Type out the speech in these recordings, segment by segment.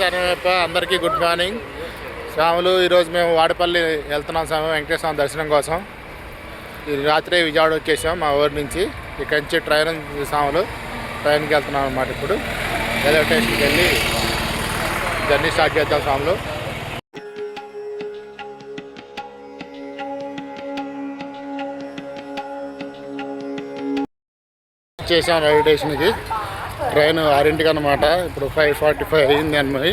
శరణప్ప. అందరికీ good morning. స్వాములు ఈరోజు మేము వాడపల్లి వెళ్తున్నాం స్వామి వెంకటేశ్వర స్వామి దర్శనం కోసం. ఈ రాత్రి విజయవాడ వచ్చేసాం మా ఊరి నుంచి. ఇక్కడి నుంచి ట్రైన్ స్వాములు ట్రైన్కి వెళ్తున్నాం అన్నమాట. ఇప్పుడు రైల్వే స్టేషన్కి వెళ్ళి జర్నీ స్టార్ట్ చేద్దాం స్వాములు. చేసాం రైల్వే స్టేషన్కి. ట్రైన్ 6ంటికి అన్నమాట. ఇప్పుడు 5:45 అయింది అన్నమాట.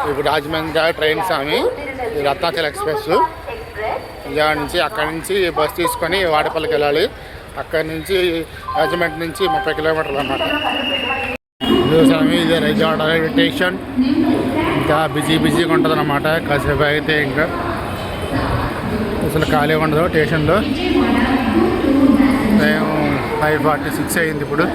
ఇప్పుడు రాజమండ్రి ట్రైన్ స్వామి రత్నాచల్ ఎక్స్ప్రెస్ విజయవాడ నుంచి. అక్కడి నుంచి బస్ తీసుకొని వాడపల్లికి వెళ్ళాలి. అక్కడి నుంచి రాజమండ్రి నుంచి 30 కిలోమీటర్లు అన్నమాట. స్వామి ఇదే విజయవాడ రైల్వే స్టేషన్. ఇంకా బిజీగా ఉంటుంది అన్నమాట. కాసేపు అయితే ఇంకా అసలు ఖాళీ ఉండదు స్టేషన్లో. టైం 5:46 అయింది ఇప్పుడు.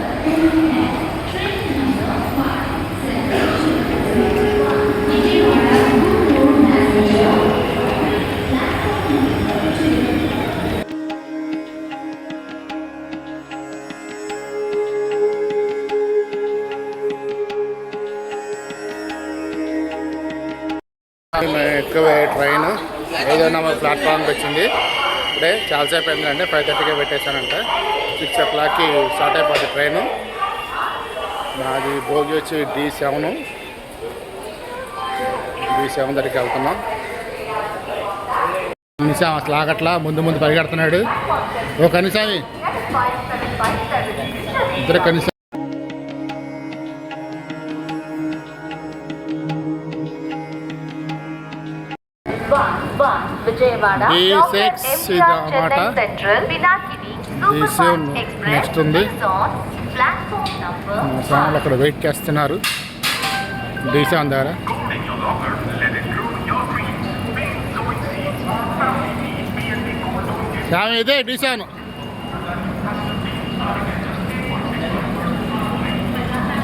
ఎక్కువ ట్రైన్ 5వ నెంబర్ ప్లాట్ఫామ్కి వచ్చింది. ఇప్పుడే చాలాసేపు అయిందంటే 5:30కే పెట్టేశానంట. 6 o'clockకి స్టార్ట్ అయిపోతుంది ట్రైను. నాది భోగి వచ్చి D7 దగ్గరికి వెళ్తున్నాం. కనీసం అసలు ఆగట్లా, ముందు పరిగెడుతున్నాడు. ఓ కనీసామి ఇద్దరు కనీసం D6 ఇది అన్నమాట. D7 నెక్స్ట్ ఉంది. సామాన్లు అక్కడ వెయిట్ చేస్తున్నారు D7 దగ్గర. స్వామి ఇదే D7.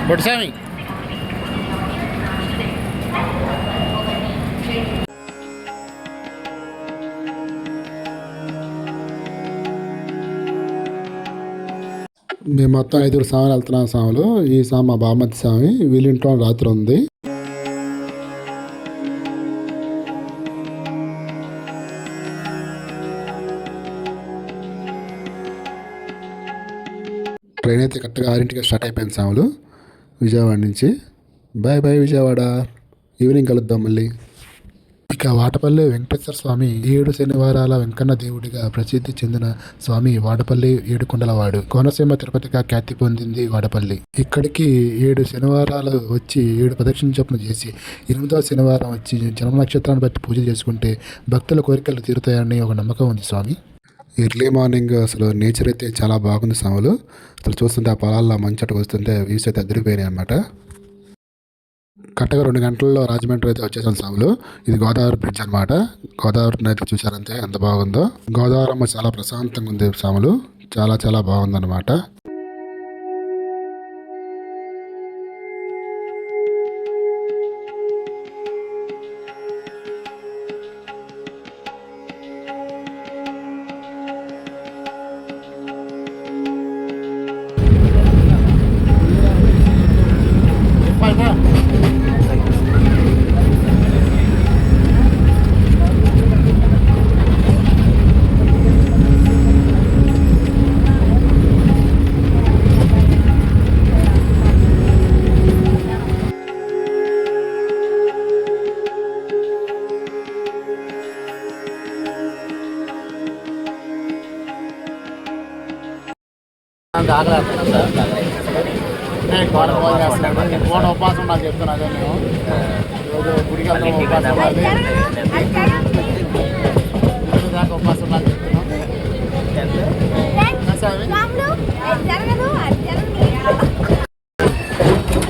బొట్టు స్వామి మేము మొత్తం 5 స్వాములు వెళ్తున్నాం స్వాములు. ఈ స్వామి మా బామ్మతి స్వామి, వీళ్ళింట్లో రాత్రి ఉంది. ట్రైన్ అయితే కరెక్ట్గా 6ంటికి స్టార్ట్ అయిపోయింది స్వాములు విజయవాడ నుంచి. బాయ్ విజయవాడ. ఈవినింగ్ కలుద్దాం మళ్ళీ. ఇక వాడపల్లి వెంకటేశ్వర స్వామి 7 శనివారాల వెంకన్న దేవుడిగా ప్రసిద్ధి చెందిన స్వామి వాడపల్లి ఏడుకొండలవాడు. కోనసీమ తిరుపతిగా ఖ్యాతి పొందింది వాడపల్లి. ఇక్కడికి 7 శనివారాలు వచ్చి 7 ప్రదక్షిణ చొప్పున చేసి 8వ శనివారం వచ్చి జన్మ నక్షత్రాన్ని బట్టి పూజ చేసుకుంటే భక్తుల కోరికలు తీరుతాయని ఒక నమ్మకం ఉంది స్వామి. ఎర్లీ మార్నింగ్ అసలు నేచర్ అయితే చాలా బాగుంది స్వాములు. అసలు చూస్తుంటే ఆ పొలాల్లో మంచటకు వస్తుంటే వ్యూస్ అయితే అదిరిపోయినాయి అన్నమాట. కరెక్ట్గా 2 గంటల్లో రాజమండ్రి అయితే వచ్చేసాం స్వాములు. ఇది గోదావరి బ్రిడ్జ్ అనమాట. గోదావరిని అయితే చూసారంతే ఎంత బాగుందో. గోదావరమ్మ చాలా ప్రశాంతంగా ఉంది స్వాములు. చాలా బాగుందన్నమాట. ఫోన్ ఉపవాసం నాకు చెప్తున్నా. అదే మేము ఈరోజు గుడికి వెళ్తాం, ఉపవాసం ఉండాలి. దాకా ఉపవాసం ఉండాలి చెప్తున్నాం.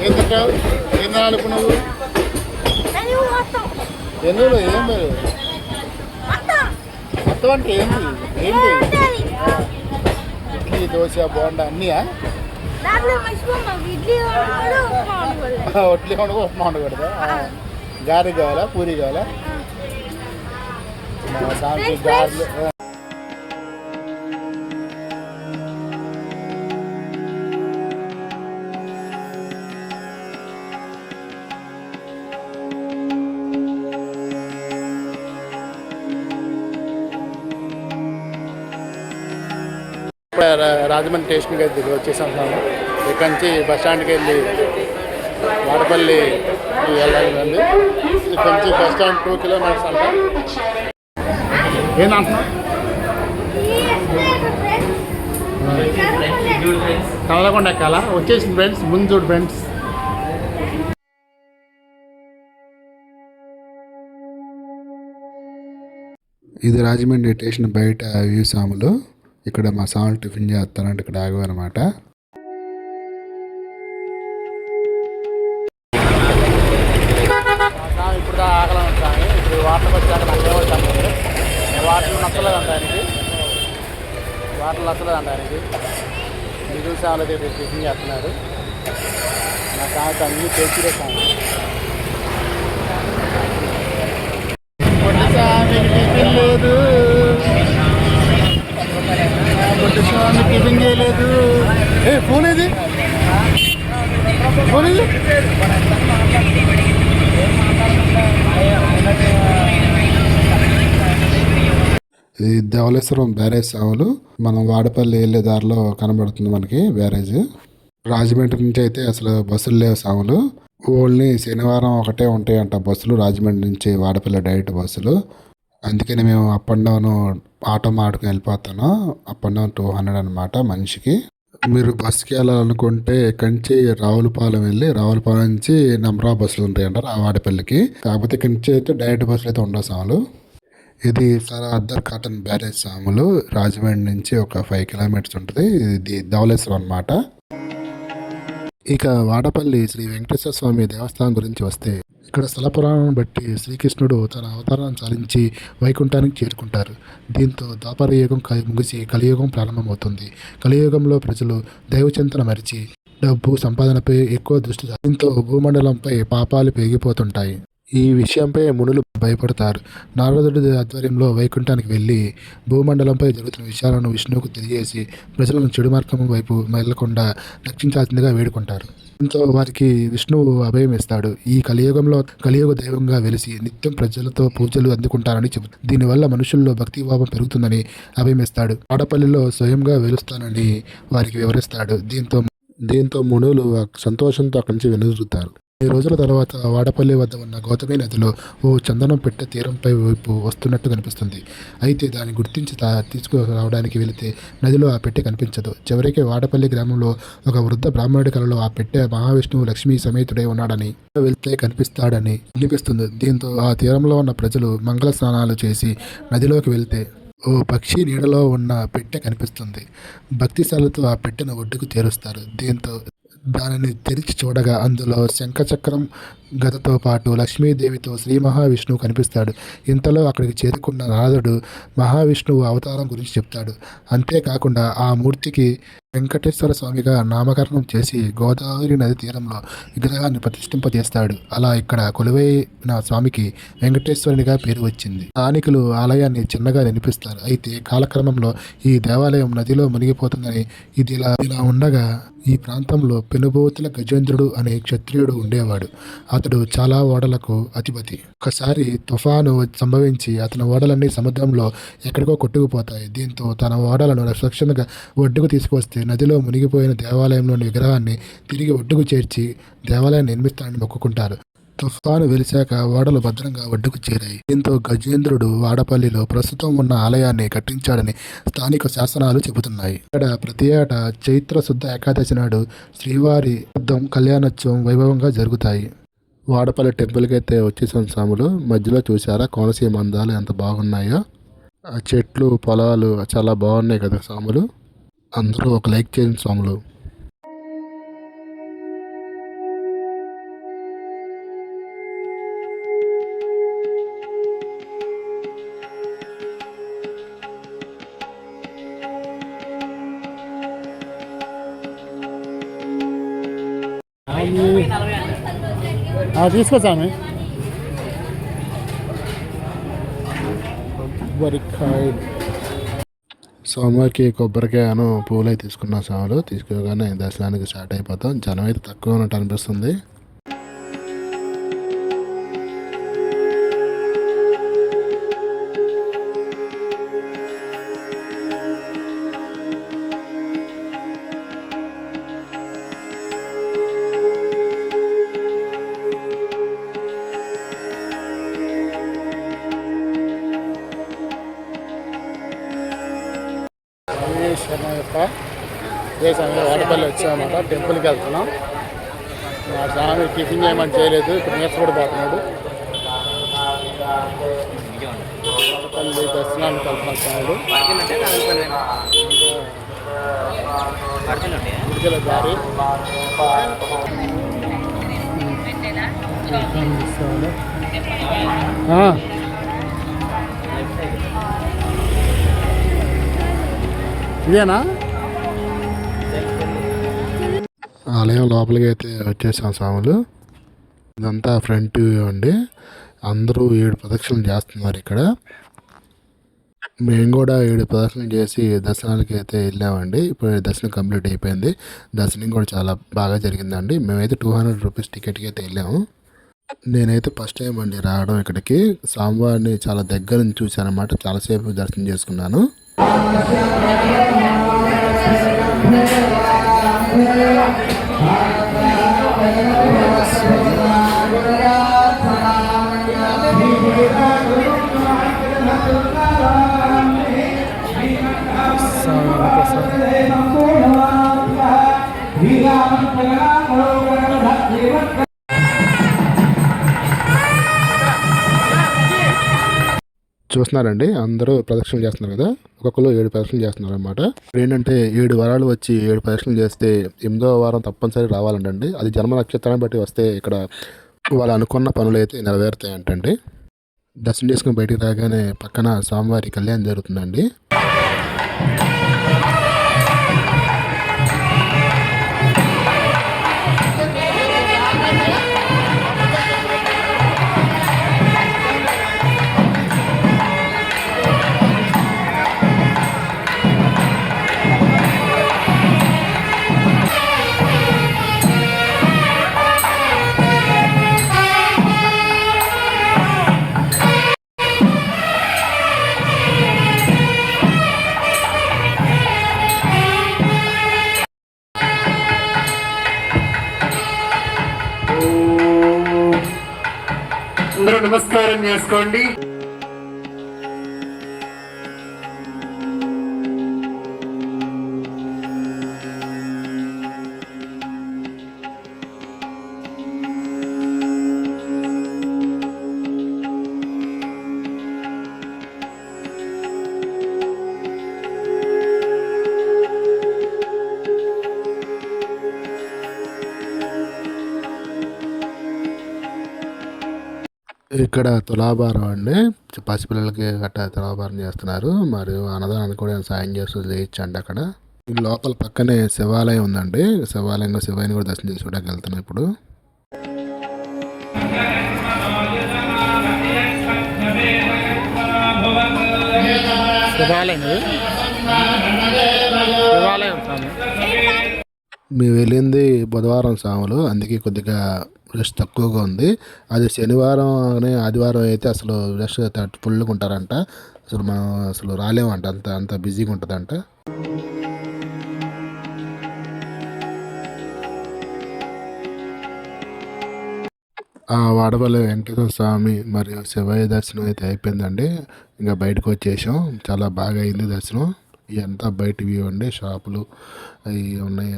ఏం తింటావు? ఏం తినాలి నువ్వు? ఎందుకు ఏం లేదు మొత్తం అంటే ఏంటి? ఇడ్లీ, దోశ, బోండా అన్నీయా? ఇడ్లీ వండుకో, ఉప్మా వండకూడదా? గారె కావాలా, పూరి కావాలా? సాంతి గారెలు. రాజమండ్రి స్టేషన్కి వెళ్ళి వచ్చేసాం సార్. ఇక్కడి నుంచి బస్ స్టాండ్కి వెళ్ళి వాడపల్లి వెళ్ళాలండి. ఇక్కడి నుంచి బస్ స్టాండ్ 2 కిలోమీటర్స్ అంట. ఏంటంటున్నా కళ్ళకొండ ఎక్కాల వచ్చేసింది ఫ్రెండ్స్. ముందు చూడు ఫ్రెండ్స్. ఇది రాజమండ్రి స్టేషన్ బయట వ్యూ సాములు. ఇక్కడ మా సాములు టిఫిన్ చేస్తారంటే ఇక్కడ ఆగమన్నమాట. ఇప్పుడు ఆకలి ఉంటాను. ఇప్పుడు వాటర్ వచ్చాక వాటర్ నచ్చలేదంట ఆయనకి. వాటర్ నచ్చలేదంట ఆయనకి. మిగిలిన సాములు అయితే టిఫిన్ చేస్తున్నారు. నా సామెత అన్ని తెచ్చిరే సాము. టిఫిన్ లేదు, టిఫిన్ చేయలేదు. ఫోన్ ఇది ఫోన్ ఇది ఇది ధవళేశ్వరం బ్యారేజ్ సాములు. మనం వాడపల్లి వెళ్ళే దారిలో కనబడుతుంది మనకి బ్యారేజ్. రాజమండ్రి నుంచి అయితే అసలు బస్సులు లేవు సాములు. ఓన్లీ శనివారం ఒకటే ఉంటాయంట బస్సులు రాజమండ్రి నుంచి వాడపల్లి డైరెక్ట్ బస్సులు. అందుకని మేము అప్ అండ్ డౌన్ ఆటో మాడుకుని వెళ్ళిపోతాను. అప్ అండ్ డౌన్ 200 అనమాట మనిషికి. మీరు బస్సుకి వెళ్ళాలనుకుంటే ఇక్కడి నుంచి రావులపాలెం వెళ్ళి రావులపాలెం నుంచి నమ్రా బస్సులు ఉంటాయంట వాడపల్లికి. కాకపోతే ఇక్కడి నుంచి అయితే డైరెక్ట్ బస్సులు అయితే ఉండవు సాములు. ఇది సర్ అద్దర్ కాటన్ బ్యారేజ్ సాములు. రాజమండ్రి నుంచి ఒక 5 కిలోమీటర్స్ ఉంటుంది. ఇది ధవళేశ్వరం అనమాట. ఇక వాడపల్లి శ్రీ వెంకటేశ్వర స్వామి దేవస్థానం గురించి వస్తే, ఇక్కడ స్థల పురాణం బట్టి శ్రీకృష్ణుడు తన అవతారాన్ని చాలించి వైకుంఠానికి చేరుకుంటారు. దీంతో ద్వాపర యుగం ముగిసి కలియుగం ప్రారంభమవుతుంది. కలియుగంలో ప్రజలు దైవచింతన మరిచి డబ్బు సంపాదనపై ఎక్కువ దృష్టి దీంతో భూమండలంపై పాపాలు పెరిగిపోతుంటాయి. ఈ విషయంపై మునులు భయపడతారు. నారదుడి ఆధ్వర్యంలో వైకుంఠానికి వెళ్ళి భూమండలంపై జరుగుతున్న విషయాలను విష్ణువుకు తెలియజేసి ప్రజలను చెడు మార్గం వైపు వెళ్లకుండా రక్షించాల్సిందిగా వేడుకుంటారు. దీంతో వారికి విష్ణువు అభయం ఇస్తాడు. ఈ కలియుగంలో కలియుగ దైవంగా వెలిసి నిత్యం ప్రజలతో పూజలు అందుకుంటారని చెబుతారు. దీనివల్ల మనుషుల్లో భక్తిభావం పెరుగుతుందని అభయం ఇస్తాడు. వాడపల్లిలో స్వయంగా వెలుస్తానని వారికి వివరిస్తాడు. దీంతో మునులు సంతోషంతో అక్కడి నుంచి వెనుదిరుగుతారు. 2 రోజుల తర్వాత వాడపల్లి వద్ద ఉన్న గౌతమి నదిలో ఓ చందనం పెట్టె తీరంపై వైపు వస్తున్నట్టు కనిపిస్తుంది. అయితే దాన్ని గుర్తించి తీసుకురావడానికి వెళితే నదిలో ఆ పెట్టె కనిపించదు. చివరికి వాడపల్లి గ్రామంలో ఒక వృద్ధ బ్రాహ్మణుడి కలలో ఆ పెట్టె మహావిష్ణువు లక్ష్మీ సమేతుడై ఉన్నాడని, వెళ్తే కనిపిస్తాడని అనిపిస్తుంది. దీంతో ఆ తీరంలో ఉన్న ప్రజలు మంగళ స్నానాలు చేసి నదిలోకి వెళ్తే ఓ పక్షి నీడలో ఉన్న పెట్టె కనిపిస్తుంది. భక్తిశాలతో ఆ పెట్టెను ఒడ్డుకు చేరుస్తారు. దీంతో దానిని తెరిచి చూడగా అందులో శంఖచక్రం గదతో పాటు లక్ష్మీదేవితో శ్రీ మహావిష్ణువు కనిపిస్తాడు. ఇంతలో అక్కడికి చేరుకున్న నారదుడు మహావిష్ణువు అవతారం గురించి చెప్తాడు. అంతేకాకుండా ఆ మూర్తికి వెంకటేశ్వర స్వామిగా నామకరణం చేసి గోదావరి నది తీరంలో విగ్రహాన్ని ప్రతిష్ఠింపజేస్తాడు. అలా ఇక్కడ కొలువైన స్వామికి వెంకటేశ్వరునిగా పేరు వచ్చింది. స్థానికులు ఆలయాన్ని చిన్నగా నిర్మిస్తారు. అయితే కాలక్రమంలో ఈ దేవాలయం నదిలో మునిగిపోతుందని ఇది ఇలా ఉండగా ఈ ప్రాంతంలో పెనుబోతుల గజేంద్రుడు అనే క్షత్రియుడు ఉండేవాడు. అతడు చాలా ఓడలకు అధిపతి. ఒకసారి తుఫాను సంభవించి అతని ఓడలన్నీ సముద్రంలో ఎక్కడికో కొట్టుకుపోతాయి. దీంతో తన ఓడలను రక్షణగా ఒడ్డుకు తీసుకువస్తే నదిలో మునిగిపోయిన దేవాలయంలోని విగ్రహాన్ని తిరిగి ఒడ్డుకు చేర్చి దేవాలయాన్ని నిర్మిస్తానని మొక్కుకుంటారు. తుఫాను వెలిశాక ఓడలు భద్రంగా ఒడ్డుకు చేరాయి. దీంతో గజేంద్రుడు వాడపల్లిలో ప్రస్తుతం ఉన్న ఆలయాన్ని కట్టించాడని స్థానిక శాసనాలు చెబుతున్నాయి. ఇక్కడ ప్రతి ఏటా చైత్ర శుద్ధ ఏకాదశి నాడు శ్రీవారి యుద్ధం కళ్యాణోత్సవం వైభవంగా జరుగుతాయి. వాడపల్లి టెంపుల్కి అయితే వచ్చేసాం సాములు. మధ్యలో చూసారా కోనసీమ అందాలు ఎంత బాగున్నాయో. ఆ చెట్లు పొలాలు చాలా బాగున్నాయి కదా సాములు. అందరూ ఒక లైక్ చేయండి సాములు. తీసుకొచ్చాము కొబ్బరికాయ. సోమవారికి కొబ్బరికాయను పూలు తీసుకున్న సాములు. తీసుకోగానే దర్శనానికి స్టార్ట్ అయిపోతాం. జనం అయితే తక్కువ ఉన్నట్టు అనిపిస్తుంది. యొక్క ఇదే సమయంలో వాడపల్లి వచ్చామన్నమాట. టెంపుల్కి వెళ్తున్నాం. మా స్వామి టిఫిన్ చేయమని చేయలేదు, ఇప్పుడు నీరసపడి పోతున్నాడు. వాడపల్లి దర్శనానికి వెళ్తున్నాం స్వాములు. గుడికెళ్ళ దారి ఇదేనా? ఆలయం లోపలికి అయితే వచ్చేసాం స్వాములు. ఇదంతా ఫ్రంట్ వ్యూ అండి. అందరూ 7 ప్రదక్షిణలు చేస్తున్నారు ఇక్కడ. మేము కూడా 7 ప్రదక్షిణలు చేసి దర్శనాలకి అయితే వెళ్ళామండి. ఇప్పుడు దర్శనం కంప్లీట్ అయిపోయింది. దర్శనం కూడా చాలా బాగా జరిగిందండి. మేమైతే 200 రూపీస్ టికెట్కి అయితే వెళ్ళాము. నేనైతే ఫస్ట్ టైం అండి రావడం ఇక్కడికి. స్వామివారిని చాలా దగ్గర నుంచి చూశాను అన్నమాట. చాలాసేపు దర్శనం చేసుకున్నాను. చూస్తున్నారండి, అందరూ ప్రదక్షిణలు చేస్తున్నారు కదా. ఒక్కొక్కరు 7 ప్రదక్షిణలు చేస్తున్నారు అనమాట. ఏంటంటే 7 వారాలు వచ్చి 7 ప్రదక్షిణలు చేస్తే 8వ వారం తప్పనిసరి రావాలంటండి. అది జన్మ నక్షత్రాన్ని బట్టి వస్తే ఇక్కడ వాళ్ళు అనుకున్న పనులు అయితే నెరవేరుతాయి అంటండి. దర్శనం చేసుకుని బయటికి రాగానే పక్కన స్వామివారి కళ్యాణం జరుగుతుందండి. అందరూ నమస్కారం చేసుకోండి. ఇక్కడ తులాభారం అండి. పసిపిల్లలకి గట్టా తులాభారం చేస్తున్నారు. మరియు అన్నదానానికి కూడా సాయం చేస్తూ చేయొచ్చు అండి. అక్కడ లోపల పక్కనే శివాలయం ఉందండి. శివాలయంలో శివాయిని కూడా దర్శనం చేసుకోవడానికి వెళ్తున్నాం ఇప్పుడు. మేము వెళ్ళింది బుధవారం స్వాములు, అందుకే కొద్దిగా రష్ తక్కువగా ఉంది. అది శనివారం ఆదివారం అయితే అసలు రష్ ఫుల్గా ఉంటారంట. అసలు మనం అసలు రాలేమంట, అంత బిజీగా ఉంటుందంట. వాడపల్లి వెంకటేశ్వర స్వామి మరియు శివయ్య దర్శనం అయితే అయిపోయిందండి. ఇంకా బయటకు వచ్చేసాం. చాలా బాగా అయింది దర్శనం. ఇదంతా బయట వ్యూ అండి. షాపులు అవి ఉన్నాయి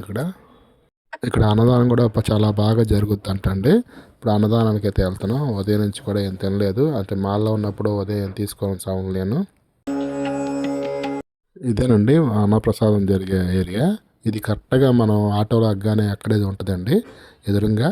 ఇక్కడ అన్నదానం కూడా చాలా బాగా జరుగుతుందంటండి. ఇప్పుడు అన్నదానానికి అయితే వెళ్తున్నాం. ఉదయం నుంచి కూడా ఏం తినలేదు. అంటే మాల్లో ఉన్నప్పుడు ఉదయం తీసుకోవాలి సాంగ్ నేను. ఇదేనండి అన్నప్రసాదం జరిగే ఏరియా. ఇది కరెక్ట్గా మనం ఆటోలో అగ్గానే అక్కడే ఉంటుందండి ఎదురుగా.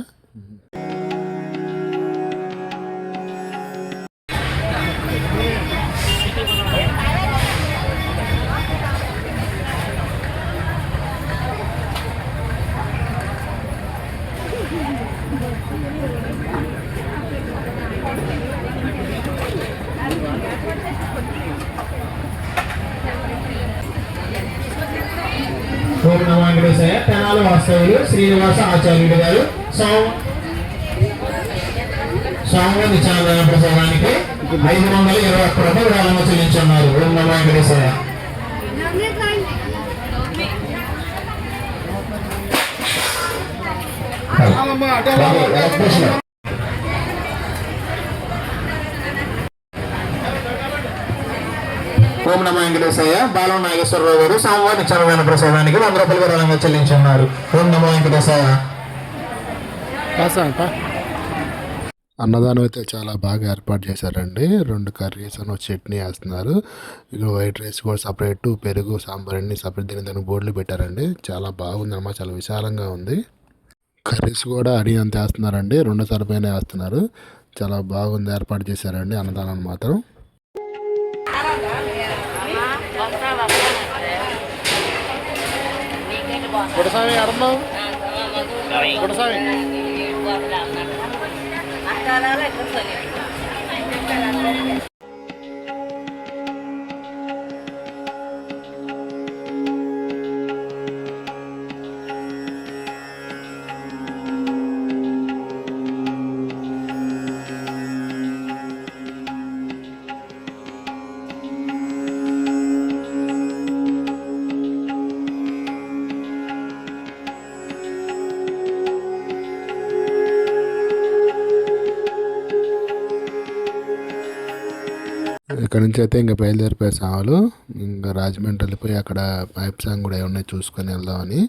ఓం నమో వెంకటేశాయ. తెనాల వాస్తవులు శ్రీనివాస ఆచార్యుడు గారు స్వామివారి నిత్యానంద ప్రసాదానికి 521 రూపాయలు విరాళంగా చెల్లించున్నారు. ఓం నమో వెంకటేశాయ. ఓం నమో వెంకటేశయ్య బాలం నాగేశ్వరరావు గారు స్వామివారి నిత్యాన్నదాన ప్రసాదానికి 100 రూపాయలు విరాళంగా చెల్లించి ఉన్నారు. ఓం నమో వెంకటేశయ్య. అన్నదానం అయితే చాలా బాగా ఏర్పాటు చేశారండి. 2 కర్రీస్ చట్నీ వేస్తున్నారు. ఇక వైట్ రైస్ కూడా సపరేట్, పెరుగు సాంబార్ అన్ని సపరేట్ దీని బోర్డులు పెట్టారండి. చాలా బాగుందన్నమాట, చాలా విశాలంగా ఉంది. కర్రీస్ కూడా అడిగినంత వేస్తున్నారండి, 2 సరిపోయిన వేస్తున్నారు. చాలా బాగుంది, ఏర్పాటు చేశారండి అన్నదానం మాత్రం. ఇక్కడ నుంచి అయితే ఇంకా బయలుదేరిపోయే సాములు ఇంకా రాజమండ్రి వెళ్ళిపోయి అక్కడ పైప్ సాంగ్ కూడా ఏమన్నా చూసుకొని వెళ్దామని.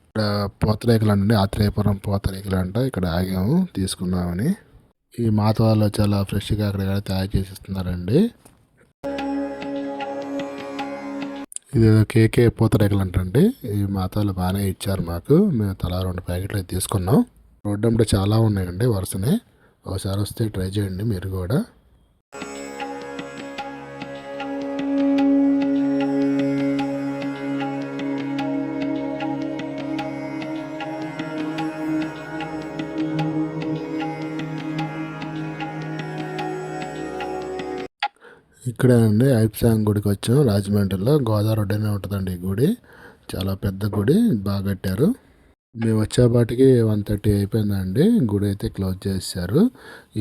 ఇక్కడ పూతరేకులు అండి, ఆత్రేయపురం పూతరేకులు అంట. ఇక్కడ ఆగాము తీసుకుందామని. ఈ మాత వాళ్ళు చాలా ఫ్రెష్గా అక్కడ తయారు చేసి ఇస్తున్నారండి. ఇది కేకే పూతరేకులు అంటండి. ఈ మాత వాళ్ళు బాగానే ఇచ్చారు మాకు. మేము తలా 2 ప్యాకెట్లు తీసుకున్నాం. రోడ్డు అంటే చాలా ఉన్నాయండి వరుసనే. ఒకసారి వస్తే ట్రై చేయండి మీరు కూడా. ఇక్కడే అండి ఐప్సాంగ్ గుడికి వచ్చాం. రాజమండ్రిలో గోదావరి రోడ్డునే ఉంటుందండి ఈ గుడి. చాలా పెద్ద గుడి, బాగా కట్టారు. మేము వచ్చేపాటికి 1:30 అయిపోయిందండి. గుడి అయితే క్లోజ్ చేశారు.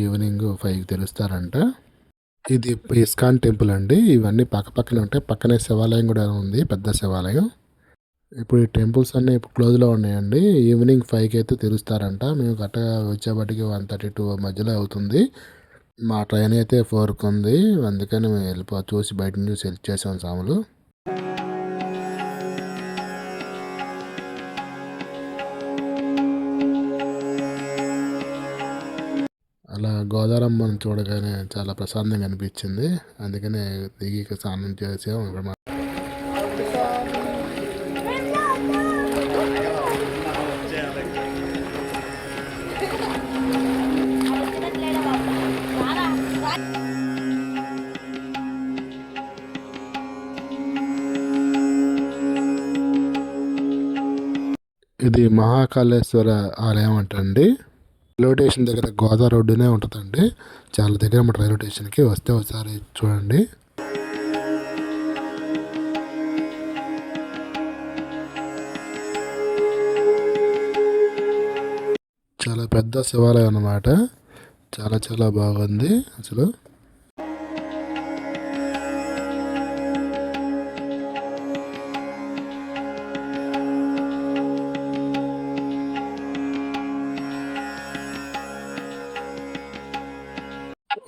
ఈవినింగ్ 5కి తెరుస్తారంట. ఇది ఇస్కాన్ టెంపుల్ అండి. ఇవన్నీ పక్కనే ఉంటాయి. పక్కనే శివాలయం కూడా ఉంది, పెద్ద శివాలయం. ఇప్పుడు ఈ టెంపుల్స్ అన్నీ ఇప్పుడు క్లోజ్లో ఉన్నాయండి. ఈవినింగ్ 5కి అయితే తెరుస్తారంట. మేము కరెక్ట్గా వచ్చేపాటికి 1:32 మధ్యలో అవుతుంది. మా ట్రైన్ అయితే 4కి ఉంది. అందుకని మేము చూసి బయట నుంచి హెల్ప్ చేసాం సాములు. అలా గోదావరమ్మని చూడగానే చాలా ప్రశాంతంగా అనిపించింది. అందుకనే దిగి స్నానం చేసాం. ఇక్కడ ఇది మహాకాళేశ్వర ఆలయం అంటండి. రైల్వే స్టేషన్ దగ్గర గోదావరి రోడ్డునే ఉంటుందండి. చాలా దగ్గర మన రైల్వే స్టేషన్కి. వస్తే ఒకసారి చూడండి. చాలా పెద్ద శివాలయం అన్నమాట. చాలా చాలా బాగుంది అసలు.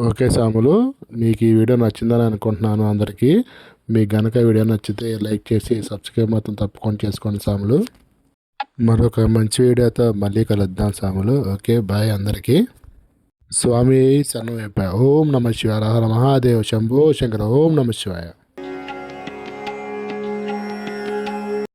ఓకే సాములు, మీకు ఈ వీడియో నచ్చిందని అనుకుంటున్నాను. అందరికీ మీకు గనక వీడియో నచ్చితే లైక్ చేసి సబ్స్క్రైబ్ మాత్రం తప్పకుండా చేసుకోండి సాములు. మరొక మంచి వీడియోతో మళ్ళీ కలుద్దాం సాములు. ఓకే, బాయ్ అందరికీ. స్వామి శరణమయ్యప్ప. ఓం నమ శివాయ. హర మహాదేవ్. శంభో శంకర. ఓం నమ శివాయ.